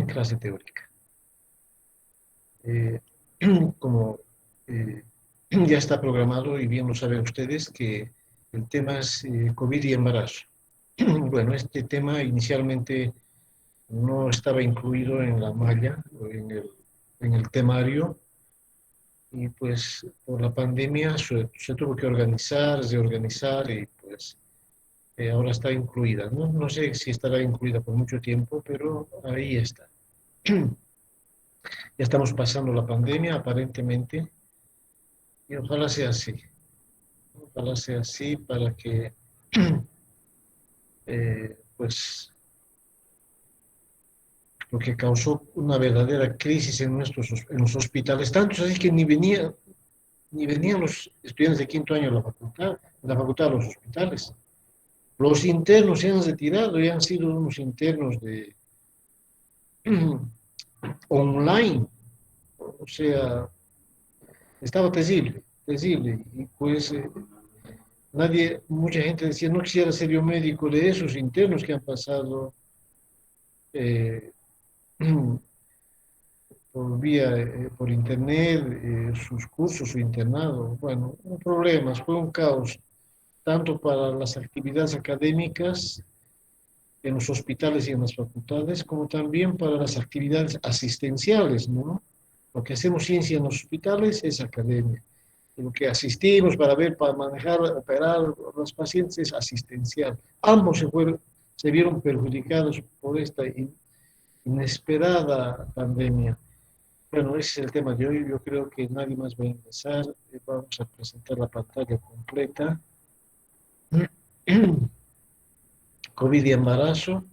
clase teórica. Eh, como ya está programado, y bien lo saben ustedes, que el tema es COVID y embarazo. Bueno, este tema inicialmente no estaba incluido en la malla, o en el temario, y pues por la pandemia se tuvo que organizar, reorganizar, y pues ahora está incluida, ¿no? No sé si estará incluida por mucho tiempo, pero ahí está. Ya estamos pasando la pandemia, aparentemente, y ojalá sea así. Ojalá sea así para que, pues, lo que causó una verdadera crisis en los hospitales, tanto así que ni venían los estudiantes de quinto año a la facultad a los hospitales. Los internos se han retirado y han sido unos internos de online, o sea, estaba terrible, terrible. Y pues mucha gente decía, no quisiera ser yo médico de esos internos que han pasado eh, por internet, sus cursos, su internado. Bueno, un problema, fue un caos, tanto para las actividades académicas en los hospitales y en las facultades, como también para las actividades asistenciales, ¿no? Lo que hacemos ciencia en los hospitales es academia. Y lo que asistimos para ver, para manejar, operar a los pacientes es asistencial. Ambos se vieron perjudicados por esta inesperada pandemia. Bueno, ese es el tema de hoy. Yo creo que nadie más va a ingresar. Vamos a presentar la pantalla completa. COVID y embarazo.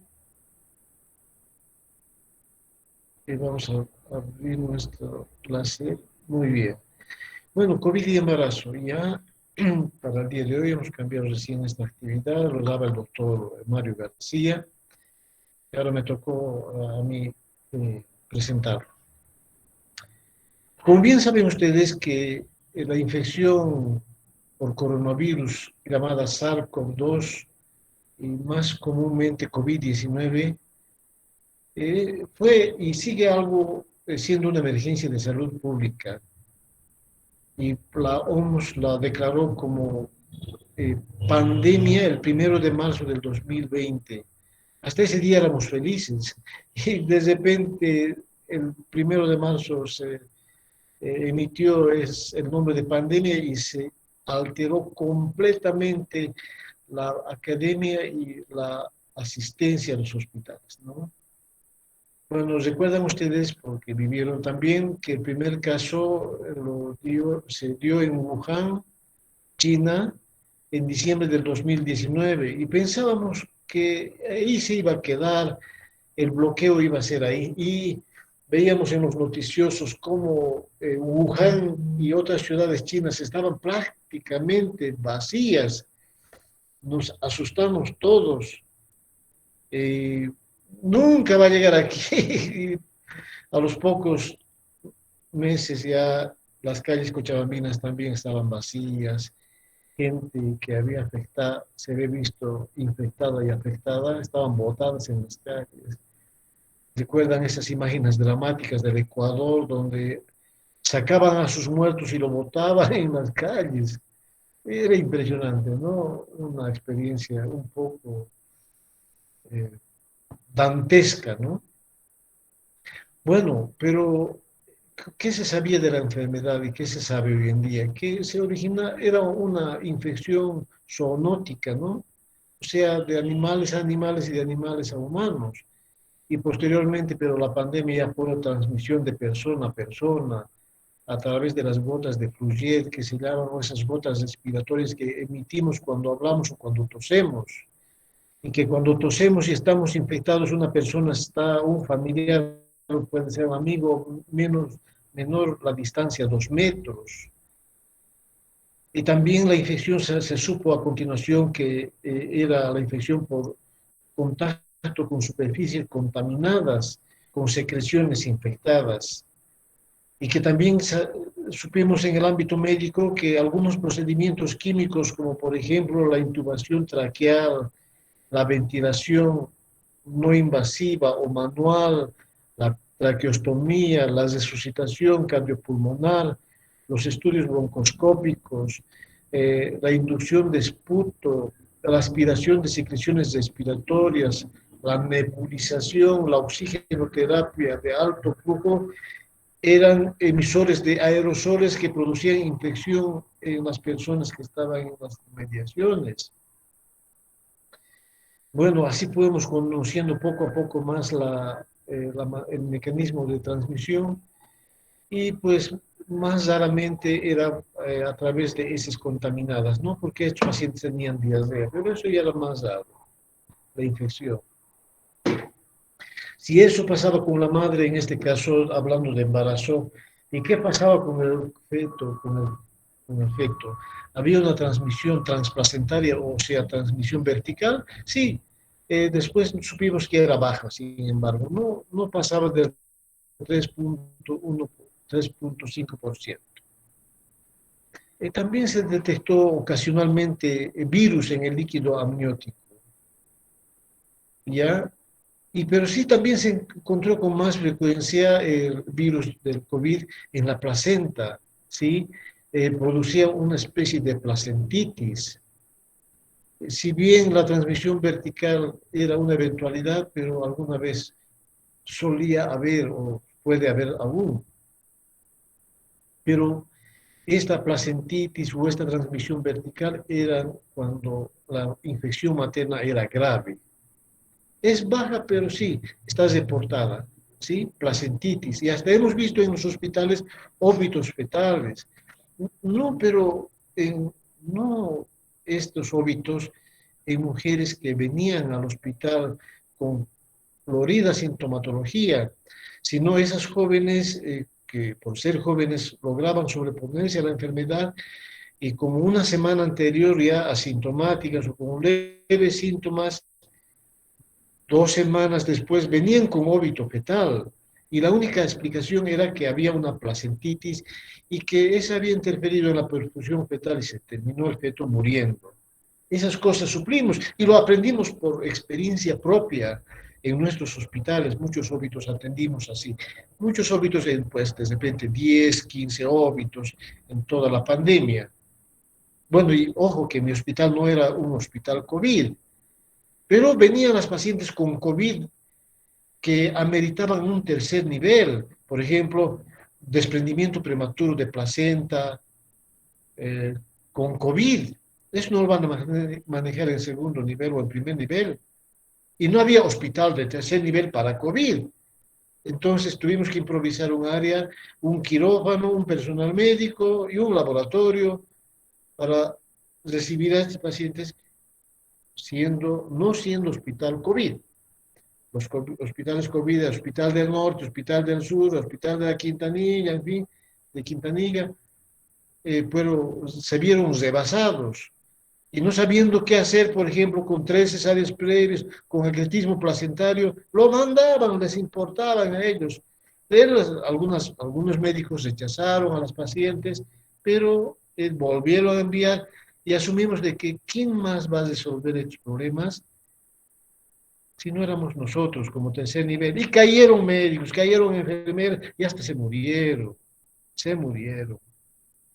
Y vamos a abrir nuestro clase. Muy bien. Bueno, COVID y embarazo. Ya para el día de hoy hemos cambiado recién esta actividad. Lo daba el doctor Mario García. Y ahora me tocó a mí presentarlo. Como bien saben ustedes que la infección por coronavirus llamada SARS-CoV-2 y más comúnmente COVID-19 fue y sigue algo siendo una emergencia de salud pública, y la OMS la declaró como eh, pandemia el 1 de marzo del 2020. Hasta ese día éramos felices y de repente el 1 de marzo se emitió el nombre de pandemia y se alteró completamente la academia y la asistencia a los hospitales, ¿no? Bueno, recuerdan ustedes, porque vivieron también, que el primer caso se dio en Wuhan, China, en diciembre del 2019, y pensábamos que ahí se iba a quedar, el bloqueo iba a ser ahí, y veíamos en los noticiosos cómo Wuhan y otras ciudades chinas estaban prácticamente vacías. Nos asustamos todos. eh, Nunca va a llegar aquí. A los pocos meses ya las calles cochabambinas también estaban vacías. Gente que se había visto infectada y afectada, estaban botadas en las calles. ¿Recuerdan esas imágenes dramáticas del Ecuador donde sacaban a sus muertos y lo botaban en las calles? Era impresionante, ¿no? Una experiencia un poco eh, dantesca, ¿no? Bueno, pero ¿qué se sabía de la enfermedad y qué se sabe hoy en día? Que se origina, era una infección zoonótica, ¿no? O sea, de animales a animales y de animales a humanos. Y posteriormente, pero la pandemia ya fue una transmisión de persona a persona a través de las gotas de Fluyet, que se llaman esas gotas respiratorias que emitimos cuando hablamos o cuando tosemos. Y que cuando tosemos y estamos infectados, una persona está, un familiar, puede ser un amigo, menor la distancia, 2 metros. Y también la infección se supo a continuación que era la infección por contacto con superficies contaminadas, con secreciones infectadas. Y que también supimos en el ámbito médico que algunos procedimientos químicos, como por ejemplo la intubación traqueal, la ventilación no invasiva o manual, la traqueostomía, la resucitación cardiopulmonar, los estudios broncoscópicos, la inducción de esputo, la aspiración de secreciones respiratorias, la nebulización, la oxigenoterapia de alto flujo, eran emisores de aerosoles que producían infección en las personas que estaban en las inmediaciones. Bueno, así podemos conociendo poco a poco más el mecanismo de transmisión y pues más raramente era a través de heces contaminadas, ¿no? Porque estos pacientes tenían diarrea, pero eso ya era más raro, la infección. Si eso pasaba con la madre, en este caso hablando de embarazo, ¿y qué pasaba con el feto, con el feto? ¿Había una transmisión transplacentaria, o sea, transmisión vertical? Sí, después supimos que era baja, sin embargo, no pasaba del 3.1, 3.5%. También se detectó ocasionalmente virus en el líquido amniótico, ¿ya? Pero sí también se encontró con más frecuencia el virus del COVID en la placenta, ¿sí? Producía una especie de placentitis. Si bien la transmisión vertical era una eventualidad, pero alguna vez solía haber o puede haber aún. Pero esta placentitis o esta transmisión vertical era cuando la infección materna era grave. Es baja, pero sí, está reportada, ¿sí? Placentitis. Y hasta hemos visto en los hospitales óbitos fetales. No, pero no estos óbitos en mujeres que venían al hospital con florida sintomatología, sino esas jóvenes que por ser jóvenes lograban sobreponerse a la enfermedad y como una semana anterior ya asintomáticas o con leves síntomas, 2 semanas después venían con óbito fetal y la única explicación era que había una placentitis y que esa había interferido en la perfusión fetal y se terminó el feto muriendo. Esas cosas suplimos y lo aprendimos por experiencia propia en nuestros hospitales. Muchos óbitos atendimos así. Muchos óbitos, pues de repente 10, 15 óbitos en toda la pandemia. Bueno, y ojo que mi hospital no era un hospital COVID, pero venían las pacientes con COVID que ameritaban un tercer nivel, por ejemplo, desprendimiento prematuro de placenta eh, con COVID. Eso no lo van a manejar en segundo nivel o en primer nivel. Y no había hospital de tercer nivel para COVID. Entonces tuvimos que improvisar un área, un quirófano, un personal médico y un laboratorio para recibir a estos pacientes no siendo hospital COVID. Los hospitales COVID, Hospital del Norte, Hospital del Sur, Hospital de la Quintanilla, en fin, de Quintanilla, pero se vieron rebasados y no sabiendo qué hacer, por ejemplo, con 3 cesáreas previas, con ecletismo placentario, lo mandaban, les importaban a ellos. Algunos médicos rechazaron a las pacientes, pero volvieron a enviar y asumimos de que ¿quién más va a resolver estos problemas si no éramos nosotros como tercer nivel? Y cayeron médicos, cayeron enfermeras y hasta se murieron, se murieron.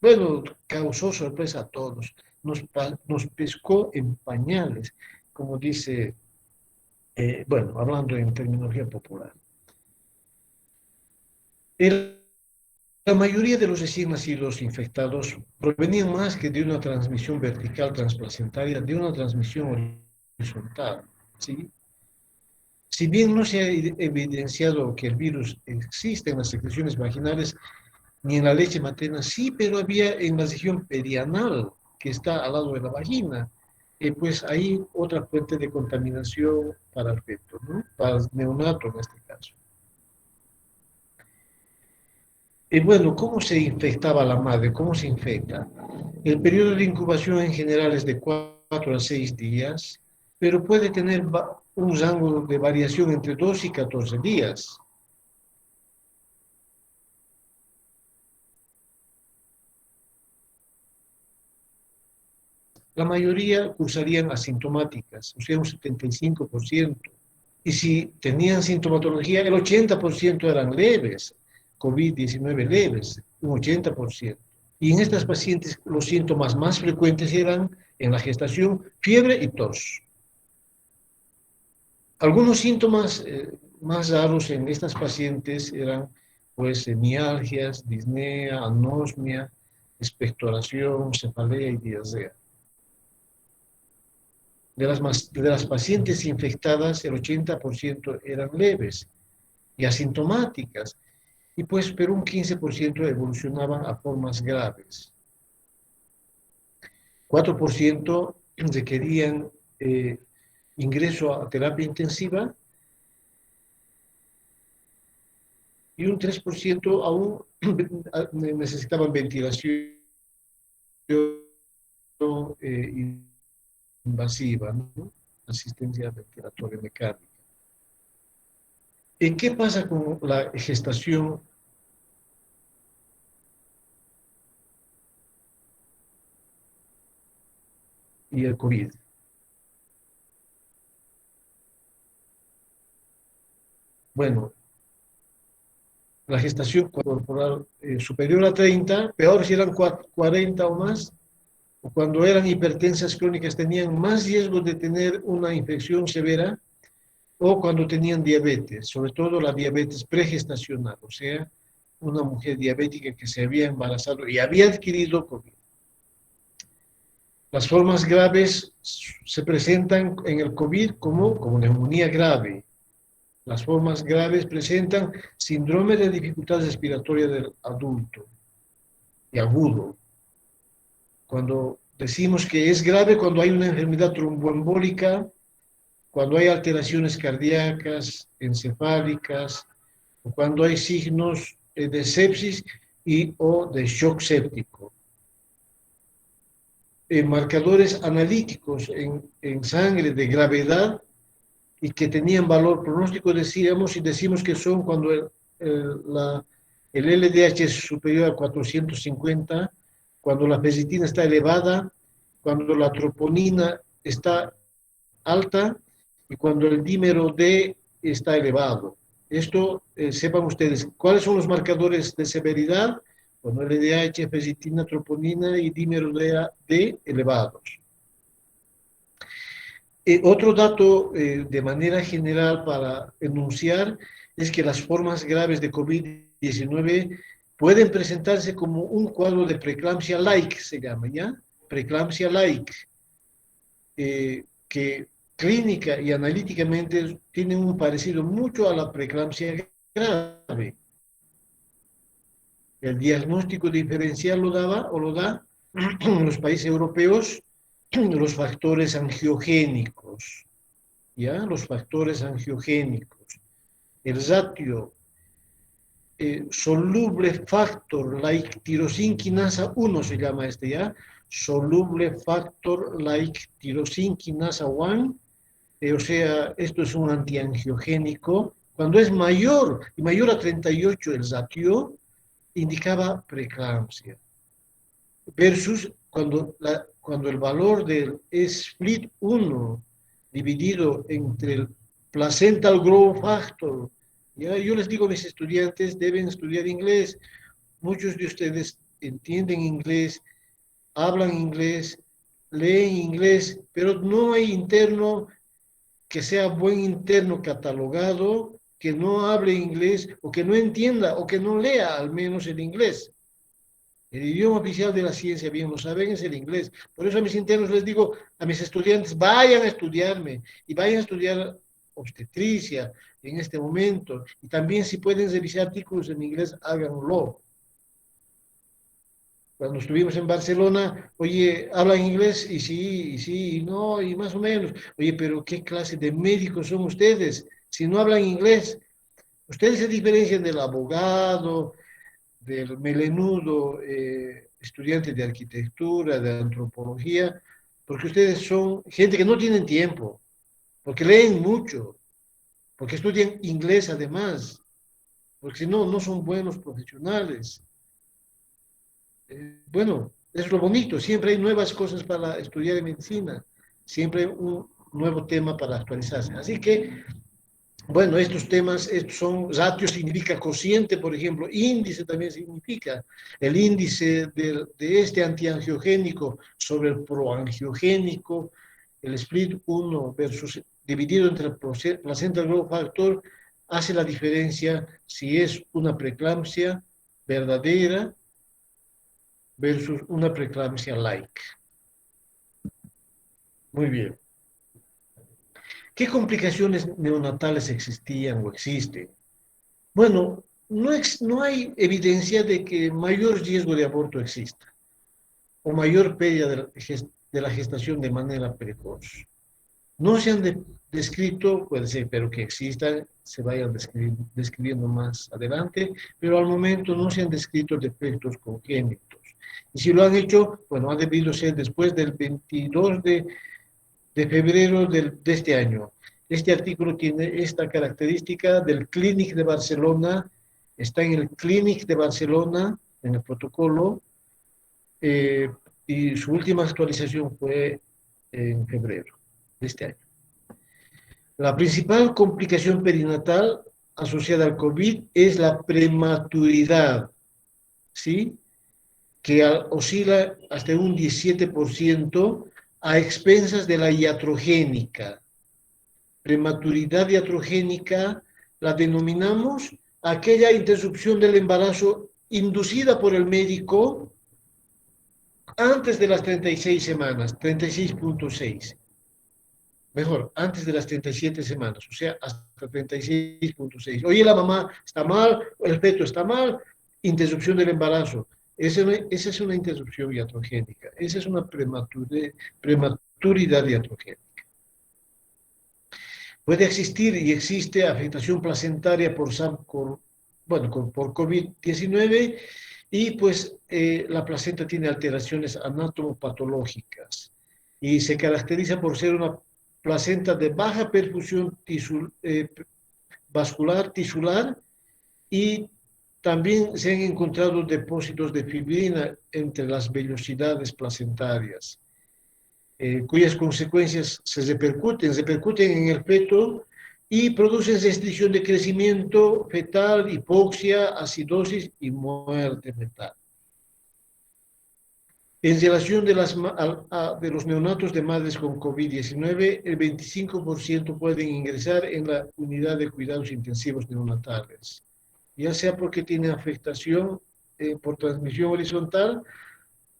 Bueno, causó sorpresa a todos. Nos pescó en pañales, como dice, bueno, hablando en terminología popular. El- la mayoría de los recién nacidos infectados provenían más que de una transmisión vertical transplacentaria, de una transmisión horizontal, ¿sí? Si bien no se ha evidenciado que el virus existe en las secreciones vaginales ni en la leche materna, sí, pero había en la región perianal, que está al lado de la vagina, pues ahí otra fuente de contaminación para el feto, ¿no? Para el neonato en este caso. Y bueno, ¿cómo se infectaba la madre? ¿Cómo se infecta? El periodo de incubación en general es de 4 a 6 días, pero puede tener un rango de variación entre 2 y 14 días. La mayoría cursarían asintomáticas, o sea, un 75%. Y si tenían sintomatología, el 80% eran leves, COVID-19 leves, un 80%. Y en estas pacientes los síntomas más frecuentes eran en la gestación fiebre y tos. Algunos síntomas más raros en estas pacientes eran pues mialgias, disnea, anosmia, expectoración, cefalea y diarrea. De las pacientes infectadas, el 80% eran leves y asintomáticas, y pues pero un 15% evolucionaban a formas graves. 4% requerían ingreso a terapia intensiva y un 3% aún necesitaban ventilación invasiva, ¿no? Asistencia ventilatoria mecánica. ¿En qué pasa con la gestación y el COVID? Bueno, la gestación corporal superior a 30, peor si eran 40 o más, o cuando eran hipertensas crónicas tenían más riesgo de tener una infección severa, o cuando tenían diabetes, sobre todo la diabetes pregestacional, o sea, una mujer diabética que se había embarazado y había adquirido COVID. Las formas graves se presentan en el COVID como neumonía grave. Las formas graves presentan síndrome de dificultad respiratoria del adulto y agudo. Cuando decimos que es grave, cuando hay una enfermedad tromboembólica, cuando hay alteraciones cardíacas, encefálicas, o cuando hay signos de sepsis y o de shock séptico. Marcadores analíticos en sangre de gravedad y que tenían valor pronóstico, decimos que son cuando el LDH es superior a 450, cuando la ferritina está elevada, cuando la troponina está alta y cuando el dímero D está elevado. Esto, sepan ustedes, ¿cuáles son los marcadores de severidad? Bueno, LDH, ferritina, troponina y dímero D elevados. Otro dato de manera general para enunciar es que las formas graves de COVID-19 pueden presentarse como un cuadro de preeclampsia-like, se llama, ¿ya? Preeclampsia-like, que clínica y analíticamente tienen un parecido mucho a la preeclampsia grave. El diagnóstico diferencial lo da en los países europeos los factores angiogénicos, ¿ya? Los factores angiogénicos. El ratio soluble factor like tirosin quinasa 1 se llama este, ¿ya? Soluble factor like tirosin quinasa 1, o sea, esto es un antiangiogénico. Cuando es mayor y mayor a 38 el ratio, indicaba preeclampsia. Versus cuando el valor del split 1 dividido entre el placental growth factor. ¿Ya? Yo les digo a mis estudiantes, deben estudiar inglés. Muchos de ustedes entienden inglés, hablan inglés, leen inglés, pero no hay interno que sea buen interno catalogado, que no hable inglés o que no entienda o que no lea al menos el inglés. El idioma oficial de la ciencia, bien lo saben, es el inglés. Por eso a mis internos les digo, a mis estudiantes, vayan a estudiarme y vayan a estudiar obstetricia en este momento. Y también si pueden revisar artículos en inglés, háganlo. Cuando estuvimos en Barcelona, oye, ¿hablan inglés? Y sí, y no, y más o menos. Oye, pero ¿qué clase de médicos son ustedes? Si no hablan inglés, ustedes se diferencian del abogado, del melenudo estudiante de arquitectura, de antropología, porque ustedes son gente que no tienen tiempo, porque leen mucho, porque estudian inglés además, porque si no, no son buenos profesionales. Bueno, es lo bonito, siempre hay nuevas cosas para estudiar en medicina, siempre hay un nuevo tema para actualizarse. Así que Bueno, estos temas estos son, ratio significa cociente, por ejemplo, índice también significa el índice de este antiangiogénico sobre el proangiogénico, el split 1 versus dividido entre el placenta y globo factor, hace la diferencia si es una preeclampsia verdadera versus una preeclampsia like. Muy bien. ¿Qué complicaciones neonatales existían o existen? Bueno, no hay evidencia de que mayor riesgo de aborto exista o mayor pérdida de la gestación de manera precoz. No se han descrito, puede ser, pero que existan, se vayan describiendo más adelante, pero al momento no se han descrito defectos congénitos. Y si lo han hecho, bueno, ha debido ser después del 22 de febrero de este año. Este artículo tiene esta característica del Clínic de Barcelona, está en el Clínic de Barcelona, en el protocolo, eh, y su última actualización fue en febrero de este año. La principal complicación perinatal asociada al COVID es la prematuridad, ¿sí? Que oscila hasta un 17% a expensas de la iatrogénica. Prematuridad iatrogénica la denominamos aquella interrupción del embarazo inducida por el médico antes de las 36 semanas, 36.6. Mejor, antes de las 37 semanas, o sea, hasta 36.6. Oye, la mamá está mal, el feto está mal, interrupción del embarazo. Esa es una interrupción iatrogénica, esa es una prematuridad iatrogénica. Puede existir y existe afectación placentaria por por COVID-19 y pues la placenta tiene alteraciones anatomopatológicas y se caracteriza por ser una placenta de baja perfusión vascular tisular y también se han encontrado depósitos de fibrina entre las vellosidades placentarias, cuyas consecuencias repercuten en el feto y producen restricción de crecimiento fetal, hipoxia, acidosis y muerte fetal. En relación de los neonatos de madres con COVID-19, el 25% pueden ingresar en la unidad de cuidados intensivos neonatales, ya sea porque tienen afectación por transmisión horizontal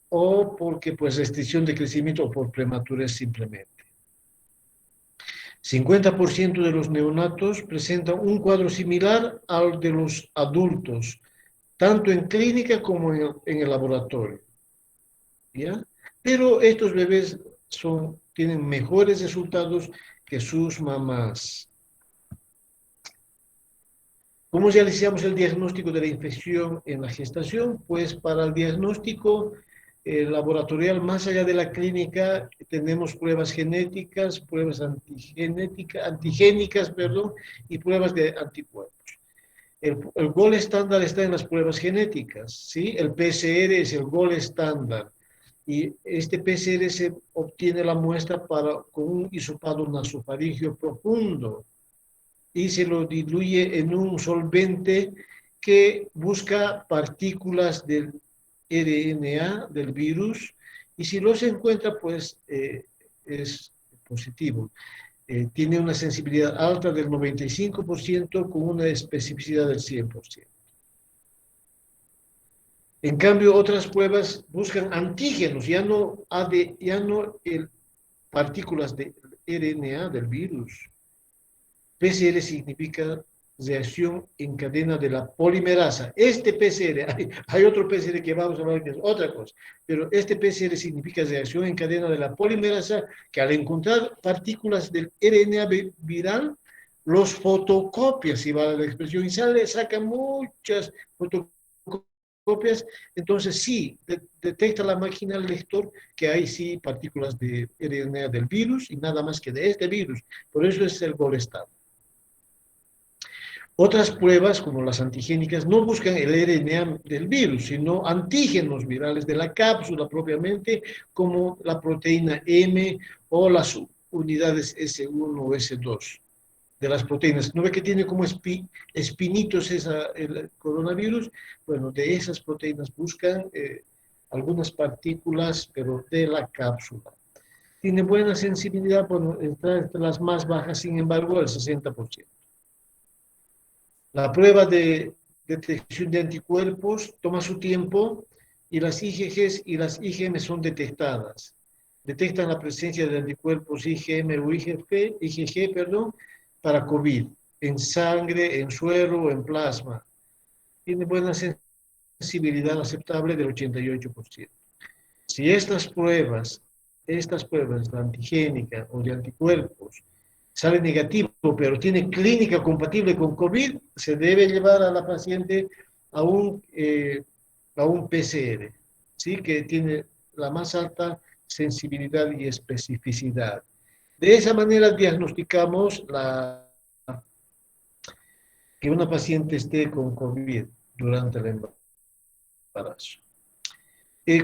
o porque pues restricción de crecimiento o por prematurez simplemente. 50% de los neonatos presentan un cuadro similar al de los adultos, tanto en clínica como en el laboratorio. ¿Ya? Pero estos bebés tienen mejores resultados que sus mamás. ¿Cómo realizamos el diagnóstico de la infección en la gestación? Pues para el diagnóstico laboratorial, más allá de la clínica, tenemos pruebas genéticas, pruebas antigénicas, y pruebas de anticuerpos. El gol estándar está en las pruebas genéticas, ¿sí? El PCR es el gol estándar. Y este PCR se obtiene la muestra con un hisopado nasofaringeo profundo y se lo diluye en un solvente que busca partículas del RNA del virus y si lo se encuentra, pues es positivo. Tiene una sensibilidad alta del 95% con una especificidad del 100%. En cambio, otras pruebas buscan antígenos, ya no partículas de RNA del virus. PCR significa reacción en cadena de la polimerasa. Este PCR, hay otro PCR que vamos a hablar que es otra cosa, pero este PCR significa reacción en cadena de la polimerasa que al encontrar partículas del RNA viral, los fotocopia, si vale la expresión, y saca muchas fotocopias, entonces sí, detecta la máquina del lector que hay sí partículas de RNA del virus y nada más que de este virus. Por eso es el gol estándar. Otras pruebas, como las antigénicas, no buscan el RNA del virus, sino antígenos virales de la cápsula propiamente, como la proteína M o las unidades S1 o S2. de las proteínas. ¿No ve que tiene como espinitos el coronavirus? Bueno, de esas proteínas buscan algunas partículas, pero de la cápsula. Tiene buena sensibilidad, bueno, entre las más bajas, sin embargo, el 60%. La prueba de detección de anticuerpos toma su tiempo y las IgGs y las IgM son detectadas. Detectan la presencia de anticuerpos IgM o IgG, perdón, para COVID, en sangre, en suero o en plasma. Tiene buena sensibilidad aceptable del 88%. Si estas pruebas, la antigénica o de anticuerpos, sale negativo, pero tiene clínica compatible con COVID, se debe llevar a la paciente a un PCR, ¿sí? Que tiene la más alta sensibilidad y especificidad. De esa manera diagnosticamos que una paciente esté con COVID durante el embarazo.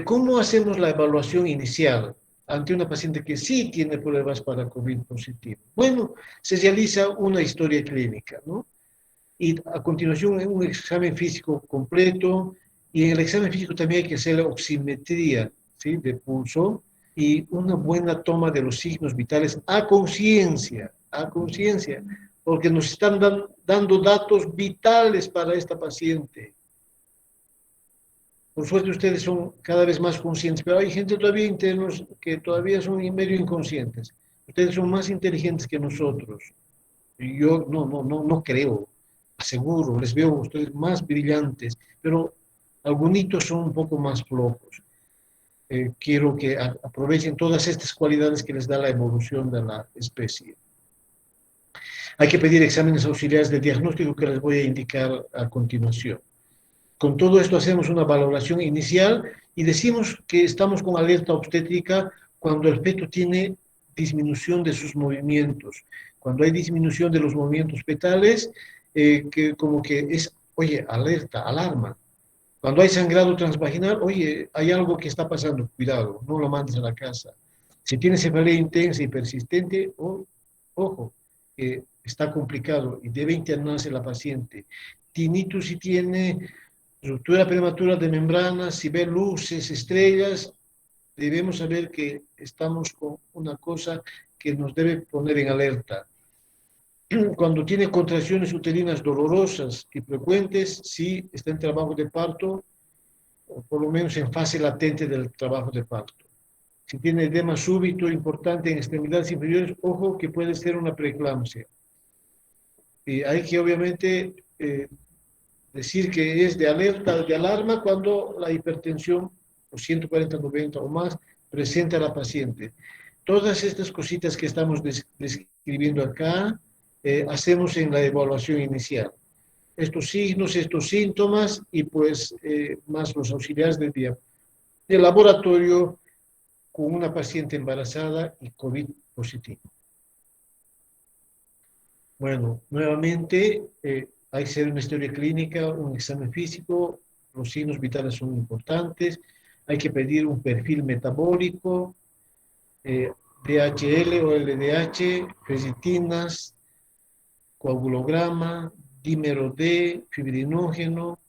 ¿Cómo hacemos la evaluación inicial ante una paciente que sí tiene pruebas para COVID positivo? Bueno, se realiza una historia clínica, ¿no? Y a continuación un examen físico completo, y en el examen físico también hay que hacer la oximetría, ¿sí? De pulso y una buena toma de los signos vitales a conciencia, porque nos están dando datos vitales para esta paciente. Por suerte ustedes son cada vez más conscientes, pero hay gente todavía internos que todavía son medio inconscientes. Ustedes son más inteligentes que nosotros. Y yo no creo, aseguro, les veo a ustedes más brillantes, pero algunos son un poco más flojos. Quiero que aprovechen todas estas cualidades que les da la evolución de la especie. Hay que pedir exámenes auxiliares de diagnóstico que les voy a indicar a continuación. Con todo esto hacemos una valoración inicial y decimos que estamos con alerta obstétrica cuando el feto tiene disminución de sus movimientos. Cuando hay disminución de los movimientos fetales, que como que es, oye, alerta, alarma. Cuando hay sangrado transvaginal, oye, hay algo que está pasando, cuidado, no lo mandes a la casa. Si tiene cefalea intensa y persistente, ojo, está complicado y debe internarse la paciente. Tinnitus si tiene ruptura prematura de membranas, si ve luces, estrellas, debemos saber que estamos con una cosa que nos debe poner en alerta. Cuando tiene contracciones uterinas dolorosas y frecuentes, sí está en trabajo de parto, o por lo menos en fase latente del trabajo de parto. Si tiene edema súbito importante en extremidades inferiores, ojo que puede ser una preeclampsia. Y hay que obviamente decir que es de alerta, de alarma cuando la hipertensión, o 140/90 o más, presenta a la paciente. Todas estas cositas que estamos describiendo acá, hacemos en la evaluación inicial. Estos signos, estos síntomas y pues más los auxiliares del laboratorio con una paciente embarazada y COVID positivo. Bueno, nuevamente hay que hacer una historia clínica, un examen físico, los signos vitales son importantes, hay que pedir un perfil metabólico, DHL o LDH, ferritinas, coagulograma, dímero D, fibrinógeno,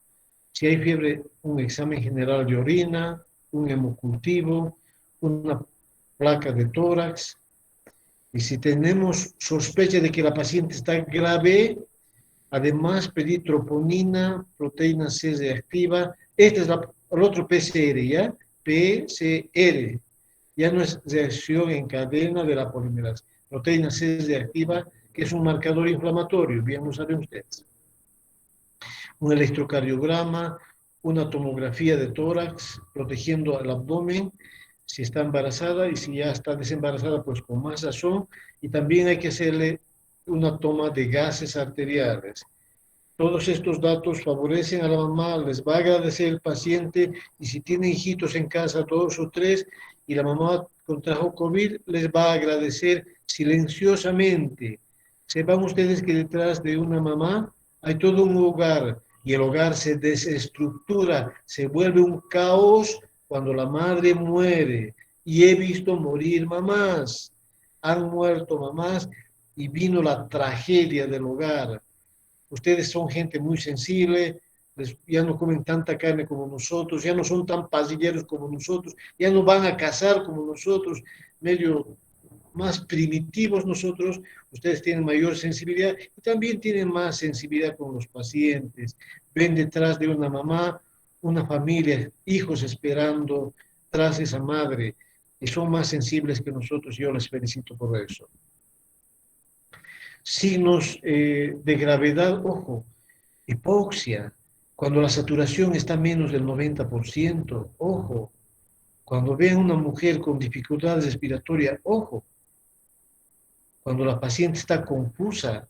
si hay fiebre, un examen general de orina, un hemocultivo, una placa de tórax. Y si tenemos sospecha de que la paciente está grave, además pedir troponina, proteína C reactiva. Este es el otro PCR, ¿ya? PCR. Ya no es reacción en cadena de la polimerasa. Proteína C reactiva, que es un marcador inflamatorio, bien lo saben ustedes. Un electrocardiograma, una tomografía de tórax, protegiendo el abdomen, si está embarazada, y si ya está desembarazada, pues con más razón. Y también hay que hacerle una toma de gases arteriales. Todos estos datos favorecen a la mamá, les va a agradecer el paciente, y si tiene hijitos en casa, 2 o 3, y la mamá contrajo COVID, les va a agradecer silenciosamente. Sepan ustedes que detrás de una mamá hay todo un hogar, y el hogar se desestructura, se vuelve un caos cuando la madre muere. Y he visto morir mamás, han muerto mamás y vino la tragedia del hogar. Ustedes son gente muy sensible, ya no comen tanta carne como nosotros, ya no son tan pasilleros como nosotros, ya no van a cazar como nosotros, medio más primitivos nosotros, ustedes tienen mayor sensibilidad y también tienen más sensibilidad con los pacientes. Ven detrás de una mamá, una familia, hijos esperando tras esa madre y son más sensibles que nosotros. Yo les felicito por eso. Signos de gravedad, ojo, hipoxia, cuando la saturación está menos del 90%, ojo, cuando vean una mujer con dificultades respiratorias, ojo, cuando la paciente está confusa,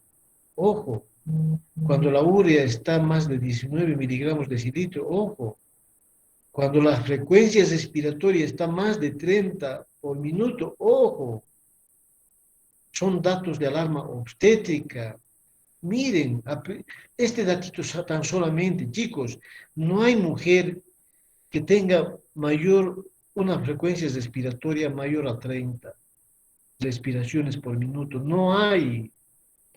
ojo, cuando la urea está más de 19 miligramos de cilitro, ojo, cuando la frecuencia respiratoria está más de 30 por minuto, ojo, son datos de alarma obstétrica. Miren, este datito tan solamente, chicos, no hay mujer que tenga una frecuencia respiratoria mayor a 30 respiraciones por minuto. No hay.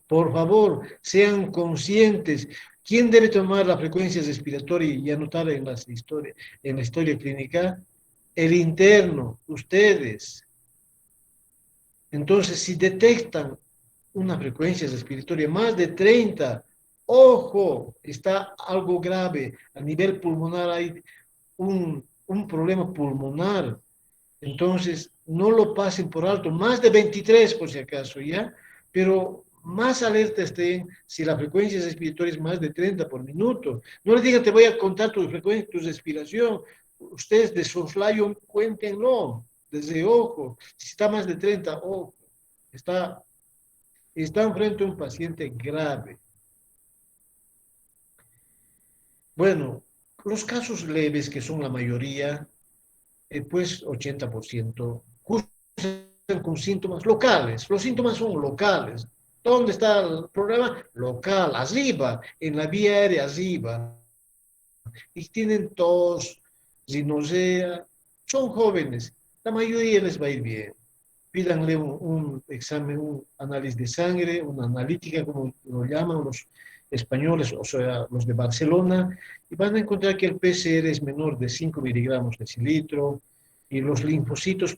Por favor, sean conscientes. ¿Quién debe tomar la frecuencia respiratoria y anotar en en la historia clínica? El interno, ustedes. Entonces, si detectan una frecuencia respiratoria más de 30, ojo, está algo grave. A nivel pulmonar hay un problema pulmonar. Entonces, no lo pasen por alto. Más de 23 por si acaso, ¿ya? Pero más alerta estén si la frecuencia respiratoria es más de 30 por minuto. No les digan, te voy a contar tu frecuencia, tu respiración. Ustedes de soslayo, cuéntenlo, desde ojo. Si está más de 30, ojo. Están frente a un paciente grave. Bueno, los casos leves, que son la mayoría, pues 80%, cursan con síntomas locales. Los síntomas son locales. ¿Dónde está el problema? Local, arriba, en la vía aérea, arriba. Y tienen tos, rinosea, son jóvenes. La mayoría les va a ir bien. Pídanle un examen, un análisis de sangre, una analítica, como lo llaman los españoles, o sea, los de Barcelona, y van a encontrar que el PCR es menor de 5 miligramos de cilitro, y los linfocitos,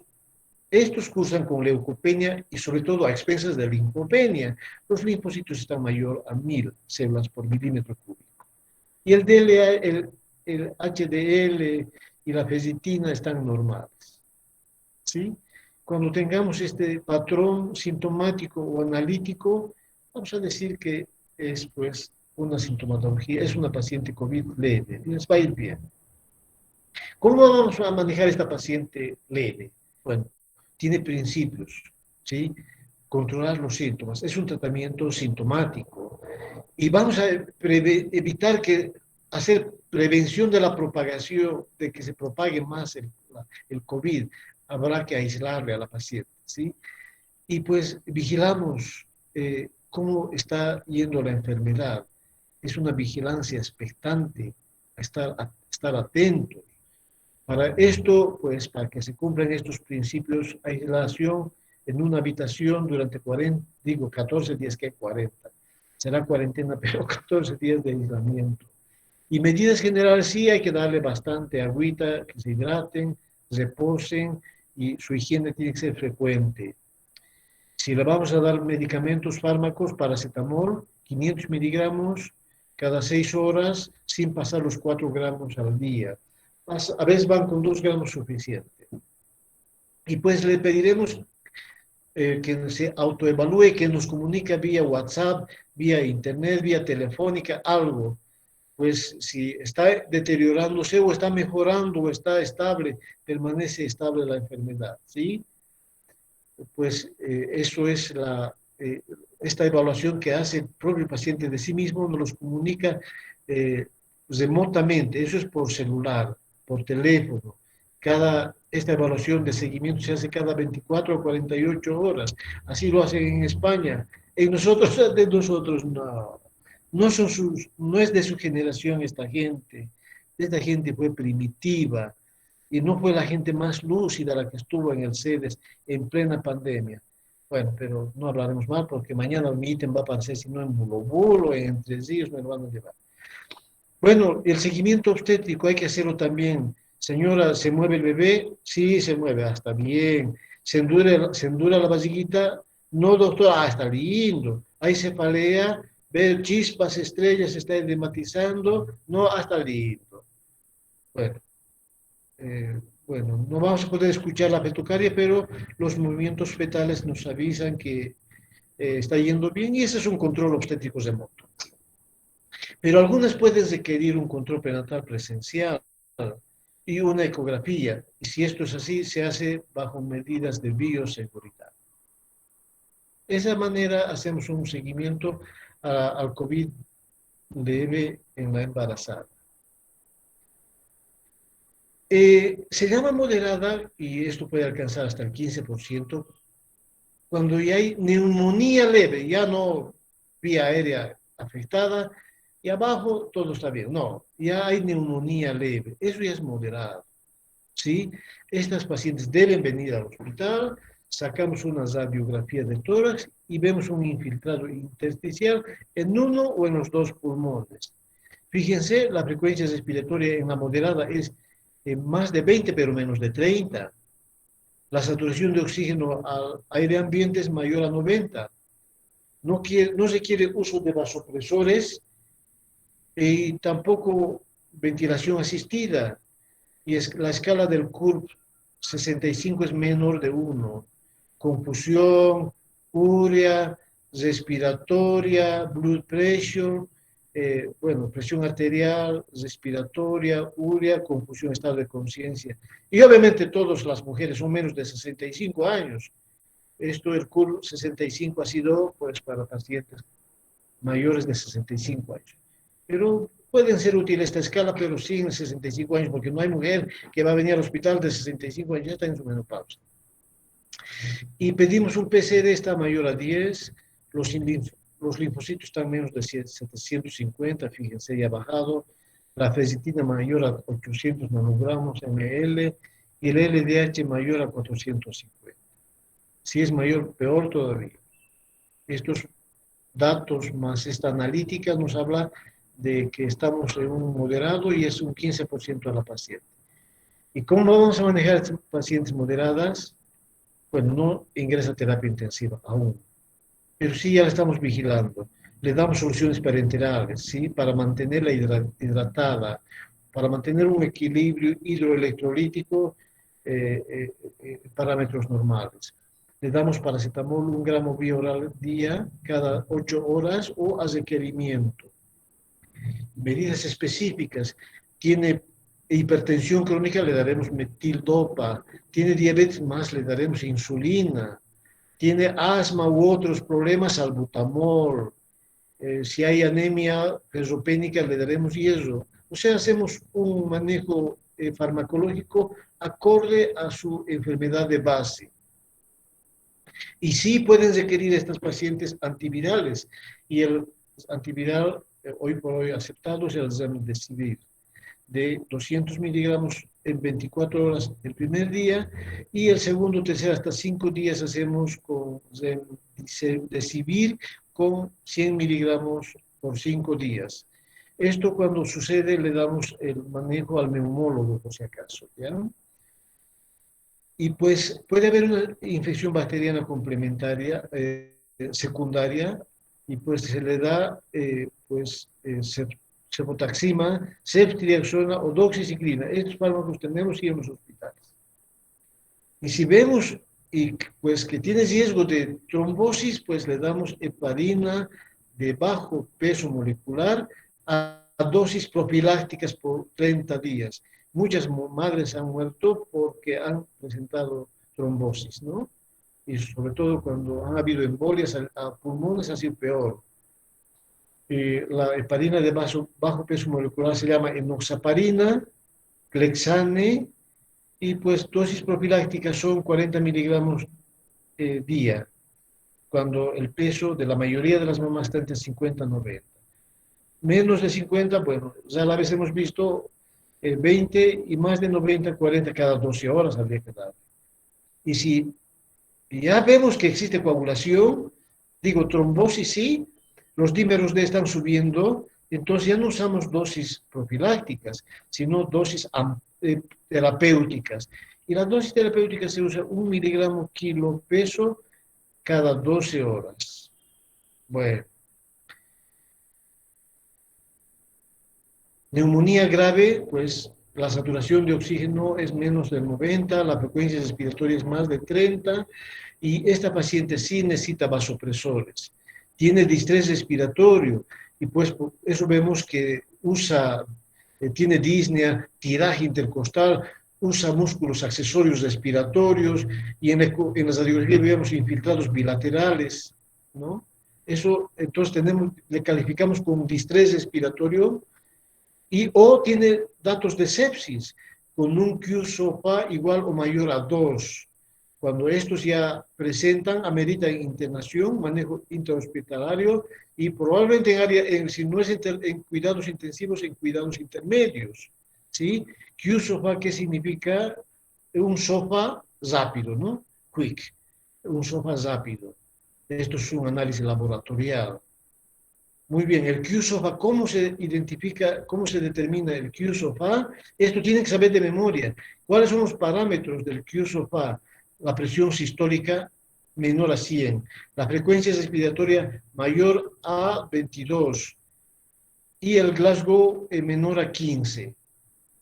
estos cursan con leucopenia y sobre todo a expensas de linfopenia. Los linfocitos están mayor a 1000 células por milímetro cúbico. Y el DLA, el HDL y la ferritina están normales. ¿Sí? Cuando tengamos este patrón sintomático o analítico, vamos a decir que es pues una sintomatología, es una paciente COVID leve, les va a ir bien. ¿Cómo vamos a manejar esta paciente leve? Bueno, tiene principios, ¿sí? Controlar los síntomas, es un tratamiento sintomático y vamos a evitar hacer prevención de la propagación, de que se propague más el COVID, habrá que aislarle a la paciente, ¿sí? Y pues vigilamos cómo está yendo la enfermedad. Es una vigilancia expectante, estar atentos. Para esto, pues para que se cumplan estos principios, aislación en una habitación durante 14 días, que 40. Será cuarentena, pero 14 días de aislamiento. Y medidas generales, sí hay que darle bastante agüita, que se hidraten, reposen y su higiene tiene que ser frecuente. Si le vamos a dar medicamentos, fármacos, paracetamol, 500 miligramos cada 6 horas, sin pasar los 4 gramos al día. A veces van con 2 gramos suficiente. Y pues le pediremos que se autoevalúe, que nos comunique vía WhatsApp, vía internet, vía telefónica, algo. Pues si está deteriorándose o está mejorando o está estable, permanece estable la enfermedad, ¿sí? Pues eso es esta evaluación que hace el propio paciente de sí mismo, nos los comunica remotamente, eso es por celular, por teléfono. Esta evaluación de seguimiento se hace cada 24 o 48 horas, así lo hacen en España. En nosotros, de nosotros no, no es de su generación esta gente fue primitiva, y no fue la gente más lúcida la que estuvo en el CEDES en plena pandemia. Bueno, pero no hablaremos mal porque mañana mi ítem va a aparecer, si no en Bulo Bulo, en Tres Ríos, me lo van a llevar. Bueno, el seguimiento obstétrico hay que hacerlo también. Señora, ¿se mueve el bebé? Sí, se mueve, hasta bien. Se endura la vasijita? No, doctor, está lindo. Hay cefalea, ve chispas, estrellas, se está edematizando. No, hasta lindo. Bueno, bueno, no vamos a poder escuchar la fetucaria, pero los movimientos fetales nos avisan que está yendo bien y ese es un control obstétrico remoto. Pero algunas pueden requerir un control prenatal presencial y una ecografía. Y si esto es así, se hace bajo medidas de bioseguridad. De esa manera hacemos un seguimiento al COVID leve en la embarazada. Se llama moderada, y esto puede alcanzar hasta el 15%, cuando ya hay neumonía leve, ya no vía aérea afectada, y abajo todo está bien. No, ya hay neumonía leve, eso ya es moderado. ¿Sí? Estas pacientes deben venir al hospital, sacamos una radiografía de tórax y vemos un infiltrado intersticial en uno o en los dos pulmones. Fíjense, la frecuencia respiratoria en la moderada es más de 20, pero menos de 30. La saturación de oxígeno al aire ambiente es mayor a 90. No se quiere uso de vasopresores y tampoco ventilación asistida. Y la escala del CURB 65 es menor de 1. Confusión, urea, respiratoria, blood pressure, bueno, presión arterial, respiratoria, urea, confusión, estado de conciencia. Y obviamente todas las mujeres son menos de 65 años. Esto, el CURB 65 ha sido pues para pacientes mayores de 65 años. Pero pueden ser útiles esta escala, pero sin 65 años, porque no hay mujer que va a venir al hospital de 65 años, ya está en su menopausia. Y pedimos un PCR, está mayor a 10, los linfocitos están menos de 750, fíjense, ya ha bajado, la ferritina mayor a 800 nanogramos ml y el LDH mayor a 450. Si es mayor, peor todavía. Estos datos más esta analítica nos habla de que estamos en un moderado y es un 15% a la paciente. ¿Y cómo vamos a manejar a estas pacientes moderadas? Bueno, no ingresa a terapia intensiva aún, pero sí ya la estamos vigilando. Le damos soluciones parenterales, ¿sí? Para mantenerla hidratada, para mantener un equilibrio hidroelectrolítico, parámetros normales. Le damos paracetamol 1 gramo vía oral día cada 8 horas o a requerimiento. Medidas específicas. Tiene hipertensión crónica, le daremos metildopa. Tiene diabetes más, le daremos insulina. Tiene asma u otros problemas, salbutamol. Si hay anemia ferropénica, le daremos hierro. O sea, hacemos un manejo farmacológico acorde a su enfermedad de base. Y sí pueden requerir estas pacientes antivirales. Y el antiviral, hoy por hoy aceptado, es el remdesivir, de 200 miligramos en 24 horas el primer día, y el segundo, tercer, hasta 5 días hacemos con remdesivir con 100 miligramos por 5 días. Esto cuando sucede le damos el manejo al neumólogo, por si acaso, ¿ya? Y pues puede haber una infección bacteriana complementaria, secundaria, y pues se le da cefotaxima, ceftriaxona o doxiciclina. Estos fármacos los tenemos y en los hospitales. Y si vemos y, pues, que tiene riesgo de trombosis, pues le damos heparina de bajo peso molecular a dosis profilácticas por 30 días. Muchas madres han muerto porque han presentado trombosis, ¿no? Y sobre todo cuando han habido embolias a pulmones ha sido peor. La heparina de bajo peso molecular se llama enoxaparina, Clexane, y pues dosis profilácticas son 40 miligramos día, cuando el peso de la mayoría de las mamás está entre 50 y 90. Menos de 50, bueno, ya a la vez hemos visto 20 y más de 90, 40 cada 12 horas habría que dar. Y si Y ya vemos que existe coagulación, digo, trombosis sí, los dímeros D están subiendo, entonces ya no usamos dosis profilácticas, sino dosis terapéuticas. Y la dosis terapéutica se usa 1 miligramo kilo peso cada 12 horas. Bueno, neumonía grave, pues la saturación de oxígeno es menos del 90, la frecuencia respiratoria es más de 30 y esta paciente sí necesita vasopresores. Tiene distrés respiratorio y pues por eso vemos que tiene disnea, tiraje intercostal, usa músculos accesorios respiratorios y en las radiografías vemos infiltrados bilaterales, ¿no? Eso entonces le calificamos como distrés respiratorio y o tiene datos de sepsis con un Q-SOFA igual o mayor a 2. Cuando estos ya presentan, amerita internación, manejo intrahospitalario y probablemente si no es en cuidados intensivos, en cuidados intermedios. ¿Sí? Q-SOFA, ¿qué significa? Un SOFA rápido, ¿no? Quick, un SOFA rápido. Esto es un análisis laboratorial. Muy bien, el Q-SOFA, ¿cómo se identifica, cómo se determina el Q-SOFA? Esto tienen que saber de memoria. ¿Cuáles son los parámetros del Q-SOFA? La presión sistólica menor a 100, la frecuencia respiratoria mayor a 22 y el Glasgow menor a 15.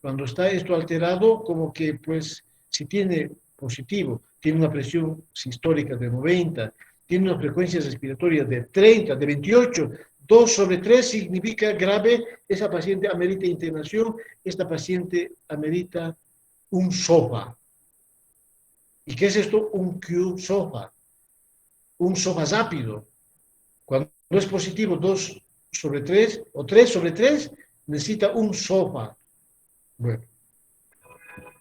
Cuando está esto alterado, como que pues si tiene positivo, tiene una presión sistólica de 90, tiene una frecuencia respiratoria de 30, de 28, 2/3 significa grave, esa paciente amerita internación, esta paciente amerita un SOFA. ¿Y qué es esto? Un Q-SOFA, un SOFA rápido. Cuando es positivo 2/3 o 3/3, necesita un SOFA. Bueno,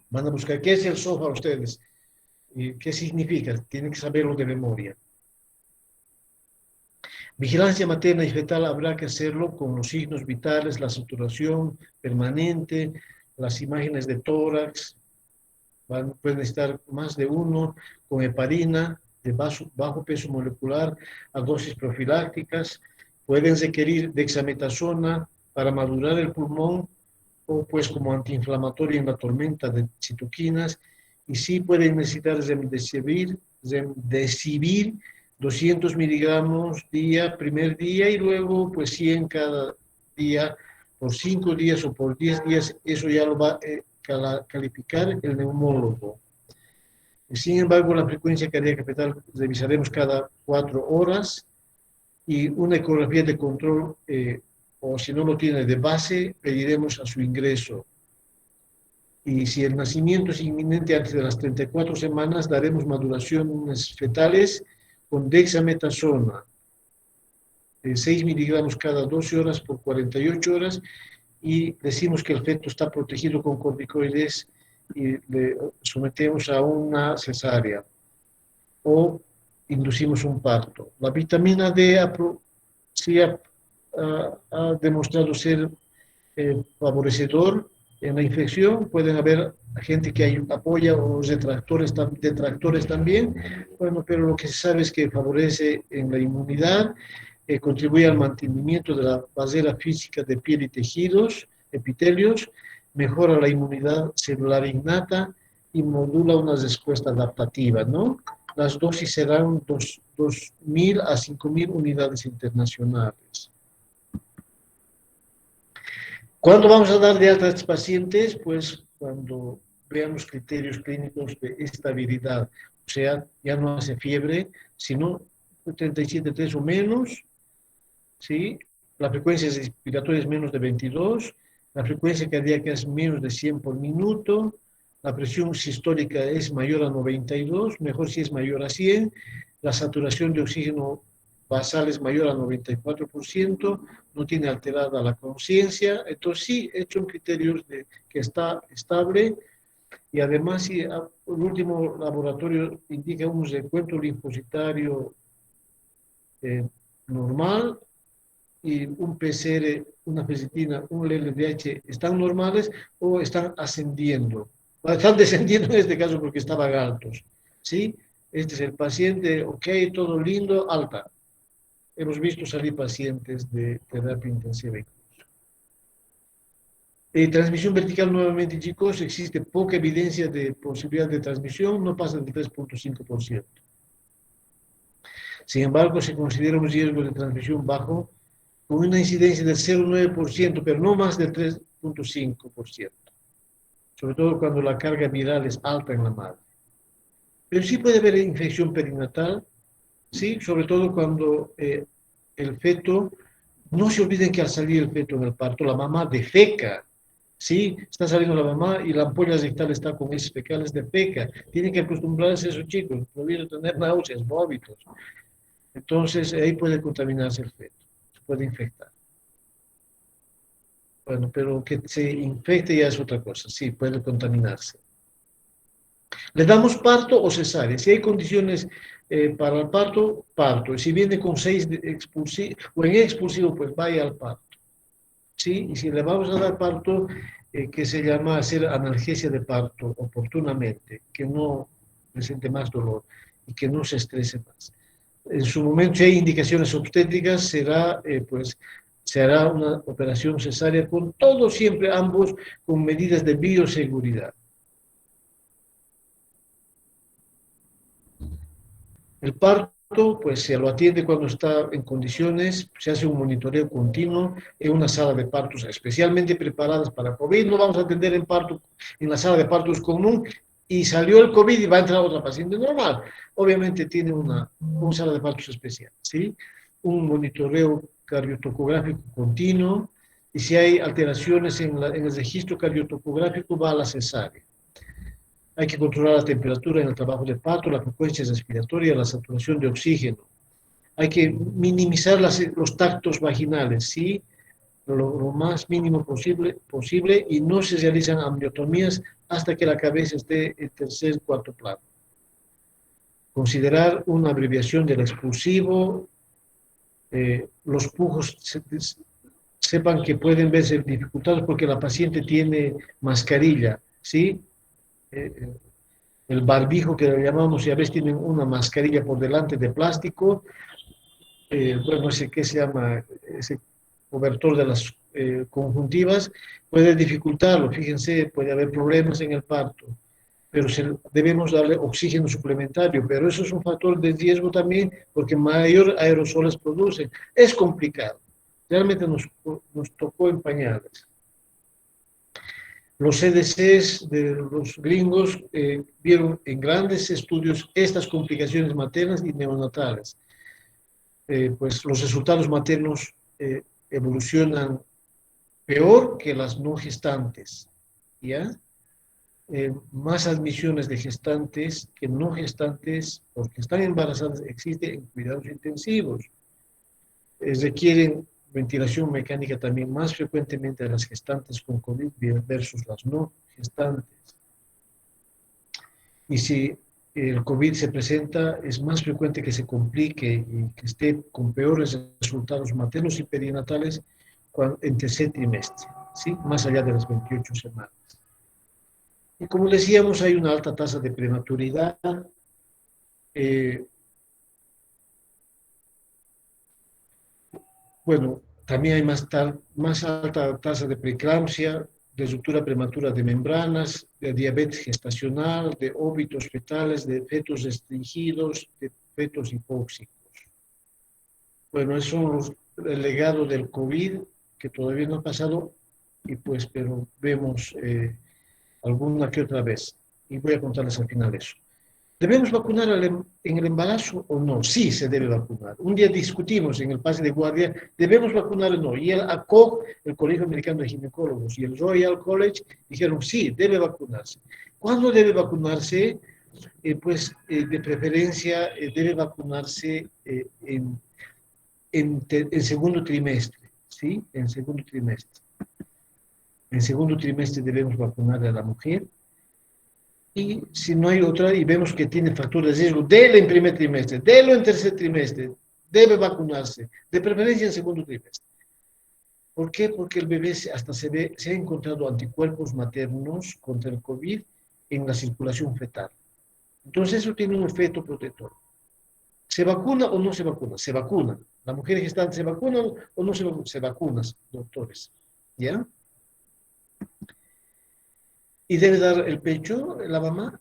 van a buscar qué es el SOFA ustedes. ¿Y qué significa? Tienen que saberlo de memoria. Vigilancia materna y fetal habrá que hacerlo con los signos vitales, la saturación permanente, las imágenes de tórax, pueden estar más de uno, con heparina de bajo peso molecular a dosis profilácticas, pueden requerir dexametasona para madurar el pulmón o pues como antiinflamatorio en la tormenta de citoquinas, y sí pueden necesitar remdesivir 200 miligramos primer día y luego pues 100 cada día por 5 días o por 10 días, eso ya lo va a calificar el neumólogo. Sin embargo, la frecuencia cardíaca fetal revisaremos cada 4 horas y una ecografía de control, o si no lo tiene de base, pediremos a su ingreso. Y si el nacimiento es inminente antes de las 34 semanas, daremos maduraciones fetales con dexametasona, 6 miligramos cada 12 horas por 48 horas, y decimos que el feto está protegido con corticoides y le sometemos a una cesárea o inducimos un parto. La vitamina D sí ha demostrado ser favorecedor en la infección. Pueden haber gente que apoya o detractores también, bueno, pero lo que se sabe es que favorece en la inmunidad, contribuye al mantenimiento de la barrera física de piel y tejidos, epitelios, mejora la inmunidad celular innata y modula una respuesta adaptativa, ¿no? Las dosis serán 2.000 a 5.000 unidades internacionales. ¿Cuándo vamos a dar de alta a estos pacientes? Pues cuando veamos criterios clínicos de estabilidad, o sea, ya no hace fiebre, sino 37,3 o menos, ¿sí? La frecuencia respiratoria es menos de 22, la frecuencia cardíaca es menos de 100 por minuto, la presión sistólica es mayor a 92, mejor si es mayor a 100, la saturación de oxígeno basal es mayor a 94%, no tiene alterada la conciencia, entonces sí, son criterios de que está estable, y además si el último laboratorio indica un recuento linfocitario normal, y un PCR, una ferritina, un LDH están normales o están ascendiendo. Están descendiendo en este caso porque estaban altos, ¿sí? Este es el paciente, ok, todo lindo, alta. Hemos visto salir pacientes de terapia intensiva. Transmisión vertical nuevamente, chicos, existe poca evidencia de posibilidad de transmisión, no pasa del 3.5%. Sin embargo, se considera un riesgo de transmisión bajo con una incidencia del 0,9%, pero no más del 3.5%, sobre todo cuando la carga viral es alta en la madre. Pero sí puede haber infección perinatal, ¿sí? Sobre todo cuando el feto, no se olviden que al salir el feto en el parto, la mamá defeca, ¿sí? Está saliendo la mamá y la ampolla rectal está con heces fecales, defeca. Tienen que acostumbrarse a esos chicos, no olviden tener náuseas, vómitos. Entonces, ahí puede contaminarse el feto, se puede infectar. Bueno, pero que se infecte ya es otra cosa, sí, puede contaminarse. ¿Le damos parto o cesárea? Si hay condiciones para el parto, parto. Y si viene con 6 expulsivo, o en expulsivo, pues vaya al parto. ¿Sí? Y si le vamos a dar parto, que se llama hacer analgesia de parto oportunamente, que no presente más dolor y que no se estrese más. En su momento, si hay indicaciones obstétricas, pues, se hará una operación cesárea con todos siempre ambos con medidas de bioseguridad. El parto, pues se lo atiende cuando está en condiciones, se hace un monitoreo continuo en una sala de partos especialmente preparadas para COVID. No vamos a atender el parto en la sala de partos común y salió el COVID y va a entrar otra paciente normal. Obviamente tiene una sala de partos especial, ¿sí? Un monitoreo cardiotocográfico continuo y si hay alteraciones en el registro cardiotocográfico va a la cesárea. Hay que controlar la temperatura en el trabajo de parto, la frecuencia respiratoria, la saturación de oxígeno. Hay que minimizar los tactos vaginales, ¿sí? Lo más mínimo posible y no se realizan amniotomías hasta que la cabeza esté en tercer, cuarto plano. Considerar una abreviación del expulsivo, los pujos sepan que pueden verse dificultados porque la paciente tiene mascarilla, ¿sí? Eh, el barbijo que le llamamos, y a veces tienen una mascarilla por delante de plástico, bueno, ese que se llama, ese cobertor de las conjuntivas, puede dificultarlo, fíjense, puede haber problemas en el parto, pero debemos darle oxígeno suplementario, pero eso es un factor de riesgo también, porque mayor aerosoles producen. Es complicado, realmente nos tocó en pañales. Los CDCs de los gringos vieron en grandes estudios estas complicaciones maternas y neonatales. Pues los resultados maternos evolucionan peor que las no gestantes, ¿ya? Más admisiones de gestantes que no gestantes, porque están embarazadas, existen en cuidados intensivos. Requieren ventilación mecánica también más frecuentemente de las gestantes con COVID versus las no gestantes. Y si el COVID se presenta, es más frecuente que se complique y que esté con peores resultados maternos y perinatales en tercer trimestre, ¿sí? Más allá de las 28 semanas. Y como decíamos, hay una alta tasa de prematuridad. Bueno, también hay más alta tasa de preeclampsia, de ruptura prematura de membranas, de diabetes gestacional, de óbitos fetales, de fetos restringidos, de fetos hipóxicos. Bueno, eso es el legado del COVID, que todavía no ha pasado, y pues, pero vemos alguna que otra vez. Y voy a contarles al final eso. ¿Debemos vacunar en el embarazo o no? Sí, se debe vacunar. Un día discutimos en el pase de guardia, ¿debemos vacunar o no? Y el ACOG, el Colegio Americano de Ginecólogos, y el Royal College dijeron, sí, debe vacunarse. ¿Cuándo debe vacunarse? De preferencia, debe vacunarse en segundo trimestre, ¿sí? En segundo trimestre. En segundo trimestre debemos vacunar a la mujer. Y si no hay otra y vemos que tiene factor de riesgo, délo en primer trimestre, délo en tercer trimestre, debe vacunarse, de preferencia en segundo trimestre. ¿Por qué? Porque el bebé hasta se ha encontrado anticuerpos maternos contra el COVID en la circulación fetal. Entonces eso tiene un efecto protector. ¿Se vacuna o no se vacuna? Se vacuna. ¿La mujer gestante se vacuna o no se vacuna? Se vacuna, doctores. ¿Ya? ¿Y debe dar el pecho la mamá?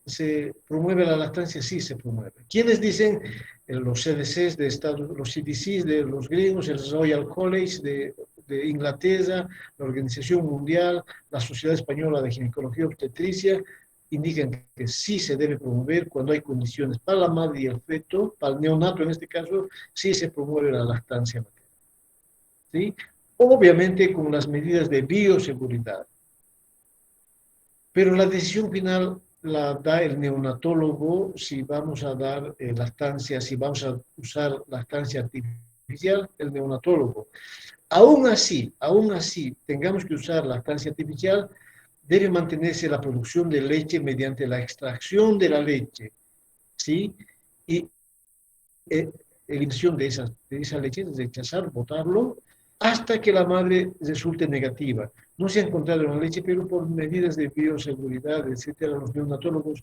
¿Se promueve la lactancia? Sí, se promueve. ¿Quiénes dicen? Los CDCs de Estados, los CDCs de los griegos, el Royal College de Inglaterra, la Organización Mundial, la Sociedad Española de Ginecología y Obstetricia, indican que sí se debe promover cuando hay condiciones para la madre y el feto, para el neonato en este caso, sí se promueve la lactancia materna. ¿Sí? Obviamente con las medidas de bioseguridad. Pero la decisión final la da el neonatólogo si vamos a dar lactancia, si vamos a usar lactancia artificial, el neonatólogo. Aún así, tengamos que usar lactancia artificial, debe mantenerse la producción de leche mediante la extracción de la leche, ¿sí? Y eh, eliminación de esa leche, rechazar, botarlo, hasta que la madre resulte negativa. No se ha encontrado en la leche, pero por medidas de bioseguridad, etcétera, los neonatólogos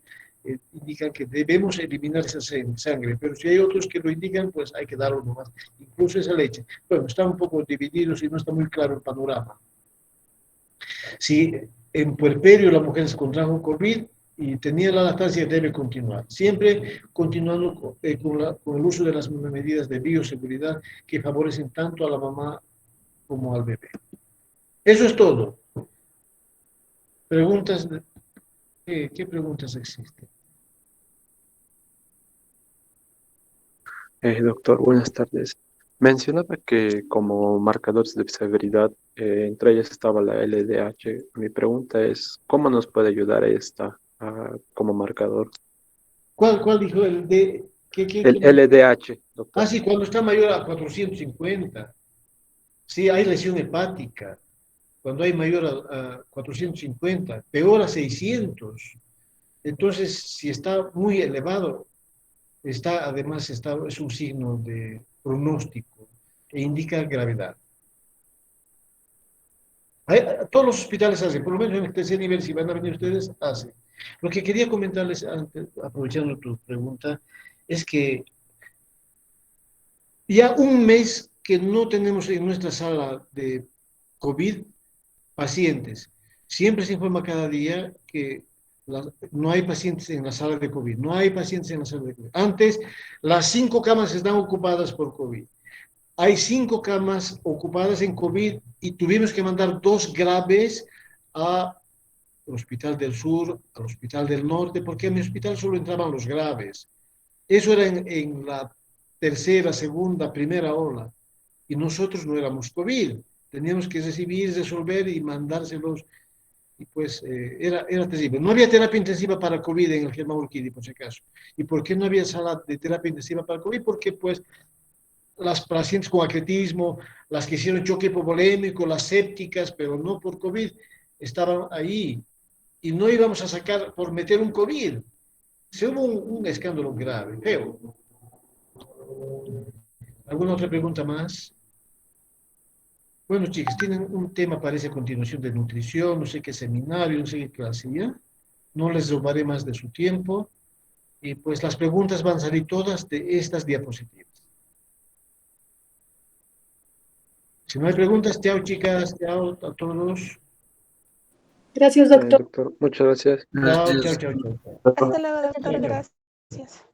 indican que debemos eliminar esa sangre, pero si hay otros que lo indican, pues hay que darlo nomás, incluso esa leche. Bueno, están un poco divididos y no está muy claro el panorama. Si en puerperio la mujer se contrajo COVID y tenía la lactancia, debe continuar. Siempre continuando con el uso de las medidas de bioseguridad que favorecen tanto a la mamá como al bebé. Eso es todo. Preguntas, ¿qué preguntas existen? Doctor, buenas tardes. Mencionaba que como marcadores de severidad, entre ellas estaba la LDH. Mi pregunta es, ¿cómo nos puede ayudar esta como marcador? ¿Cuál dijo el de? El LDH, Ah, doctor. sí, cuando está mayor a 450. Sí, hay lesión hepática. Cuando hay mayor a 450, peor a 600. Entonces, si está muy elevado, además es un signo de pronóstico e indica gravedad. Todos los hospitales hacen, por lo menos en el tercer nivel, si van a venir ustedes, hacen. Lo que quería comentarles antes, aprovechando tu pregunta, es que ya un mes que no tenemos en nuestra sala de COVID pacientes. Siempre se informa cada día que no hay pacientes en la sala de COVID, no hay pacientes en la sala de COVID. Antes, las 5 camas están ocupadas por COVID. Hay 5 camas ocupadas en COVID y tuvimos que mandar 2 graves al Hospital del Sur, al Hospital del Norte, porque en mi hospital solo entraban los graves. Eso era en la tercera, segunda, primera ola. Y nosotros no éramos COVID. Teníamos que recibir, resolver y mandárselos. Y pues era terrible. No había terapia intensiva para COVID en el Germán Urquidi, por si acaso. ¿Y por qué no había sala de terapia intensiva para COVID? Porque pues las pacientes con acretismo, las que hicieron choque hipovolémico, las sépticas, pero no por COVID, estaban ahí. Y no íbamos a sacar por meter un COVID. Se hubo un escándalo grave, feo. ¿Alguna otra pregunta más? Bueno, chicos, tienen un tema, parece, a continuación de nutrición, no sé qué seminario, no sé qué clase, ¿ya? No les robaré más de su tiempo. Y pues las preguntas van a salir todas de estas diapositivas. Si no hay preguntas, chao, chicas, chao a todos. Gracias, doctor. Doctor, muchas gracias. Chao, chao, Gracias. chao, chao. Hasta luego, doctor. Chao, chao. Gracias.